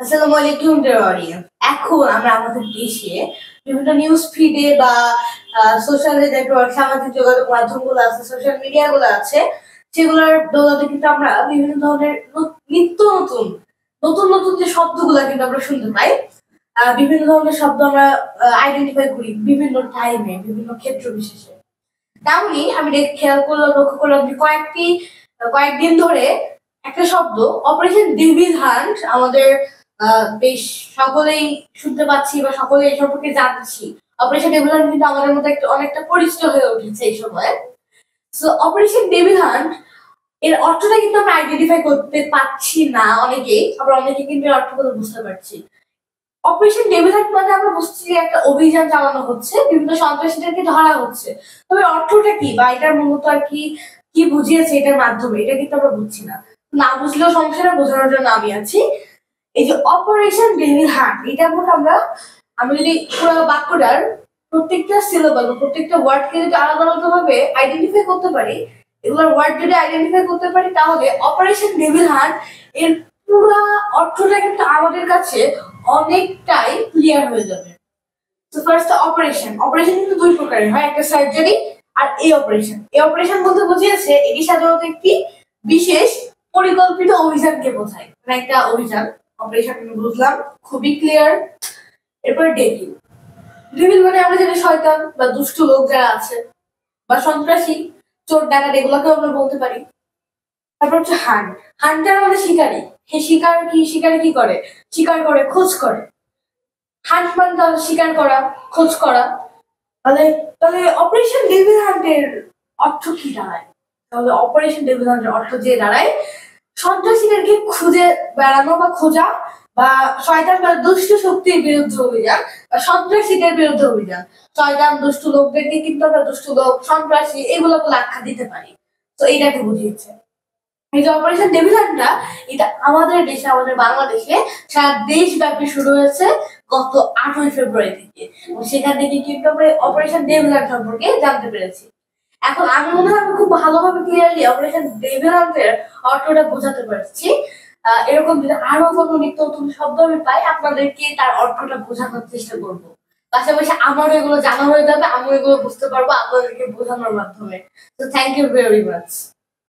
আসসালামু আলাইকুম dear audience. এখন আমরা আমাদের দেশে বিভিন্ন নিউজ ফিডে বা সোশ্যাল নেটওয়ার্ক, সামাজিক যোগাযোগ মাধ্যমগুলো আছে, সোশ্যাল মিডিয়াগুলো আছে, সেগুলোর দৌলতে কিন্তু আমরা বিভিন্ন ধরনের নিত্য নতুন নতুন নতুন যে শব্দগুলো কিন্তু আমরা শুনতে পাই। বিভিন্ন ধরনের শব্দ আমরা আইডেন্টিফাই করি বিভিন্ন টাইমে, বিভিন্ন ক্ষেত্র বিশেষে। তেমনি আমি খেয়াল করলাম, লক্ষ্য করলাম যে কয়েকদিন ধরে একটা শব্দ অপারেশন ডিভিল হান্ট আমাদের বেশ সকলেই শুনতে পাচ্ছি বা সকলে এই সম্পর্কে জানছি। অপারেশন ডেভিল হান্ট কিন্তু আমাদের মধ্যে অনেকটা পরিচিত হয়ে উঠেছে এই সময়। সো অপারেশন ডেভিল হান্ট এর অর্থটা কিন্তু আমরা আইডেন্টিফাই করতে পারছি না অনেকেই, আবার অনেকে কিন্তু এর অর্থগুলো বুঝতে পারছি। অপারেশন ডেভিল হান্ট মানে আমরা বুঝছি যে একটা অভিযান চালানো হচ্ছে, বিভিন্ন সন্ত্রাসীদেরকে ধরা হচ্ছে। তবে অর্থটা কি বা এটার মূলত আর কি কি বুঝিয়েছে এটার মাধ্যমে, এটা কিন্তু আমরা বুঝছি না। না বুঝলেও সমস্যা না, বোঝানোর জন্য আমি আছি। এই যে অপারেশন ডেভিল হান্ট, এটা আমি যদি পুরো বাক্যটার প্রত্যেকটা সিলেবল বা প্রত্যেকটা ওয়ার্ডকে যদি আলাদা আলাদা ভাবে আইডেন্টিফাই করতে পারি, এগুলোর ওয়ার্ড যদি আইডেন্টিফাই করতে পারি, তাহলে অপারেশন ডেভিল হান্ট এর পুরো অর্থটা কিন্তু আমাদের কাছে অনেকটাই ক্লিয়ার হয়ে যাবে। তো ফার্স্ট অপারেশন কিন্তু দুই প্রকারের হয়, একটা সার্জারি আর এই অপারেশন। এই অপারেশন বলতে বুঝিয়েছে এটি সাধারণত একটি বিশেষ পরিকল্পিত অভিযানকে বোঝায়, মানে একটা অভিযান। অপারেশন বুঝলাম, খুবই ক্লিয়ার। এরপর ডেভিল। ডেভিল মানে আমরা জানি শয়তান বা দুষ্ট লোক যারা আছে, বা সন্ত্রাসী, চোর ডাকাত, এগুলোকেও আমরা বলতে পারি। তারপর হচ্ছে হান্ট। হান্টার মানে শিকারী। শিকারী কি করে? শিকার করে, খোঁজ করে। হান্ট মানে তাহলে শিকার করা, খোঁজ করা। তাহলে তাহলে অপারেশন ডেভিল হান্টের অর্থ কি দাঁড়ায়? তাহলে অপারেশন ডেভিল হান্টের অর্থ যে দাঁড়ায় সন্ত্রাসীদেরকে খুঁজে বেড়ানো বা খোঁজা, বা শয়তান বা দুষ্ট শক্তির বিরুদ্ধে অভিযান, বা সন্ত্রাসীদের বিরুদ্ধে অভিযান। শয়তান দুষ্ট লোকদেরকে কিন্তু আমরা দুষ্ট লোক, সন্ত্রাসী এগুলো বলে আখ্যা দিতে পারি। তো এইটাকে বুঝিয়েছে। এই যে অপারেশন ডেভিল হান্টটা, এটা আমাদের দেশে, আমাদের বাংলাদেশে সারা দেশব্যাপী শুরু হয়েছে গত 8ই ফেব্রুয়ারি থেকে। এবং সেখান থেকে কিন্তু আমরা অপারেশন ডেভিল হান্ট সম্পর্কে জানতে পেরেছি। এখন আমি মনে হয় আমি খুব ভালোভাবে ক্লিয়ারলি অপারেশন ডেভিল হান্টের অর্থটা বোঝাতে পারছি। এরকম যদি আরো কোনো নিত্য নতুন শব্দ আমি পাই, আপনাদেরকে তার অর্থটা বোঝানোর চেষ্টা করব। পাশাপাশি আমারও এগুলো জানা হয়ে যাবে, আমিও এগুলো বুঝতে পারবো আপনাদেরকে বোঝানোর মাধ্যমে। তো থ্যাংক ইউ ভেরি মাচ।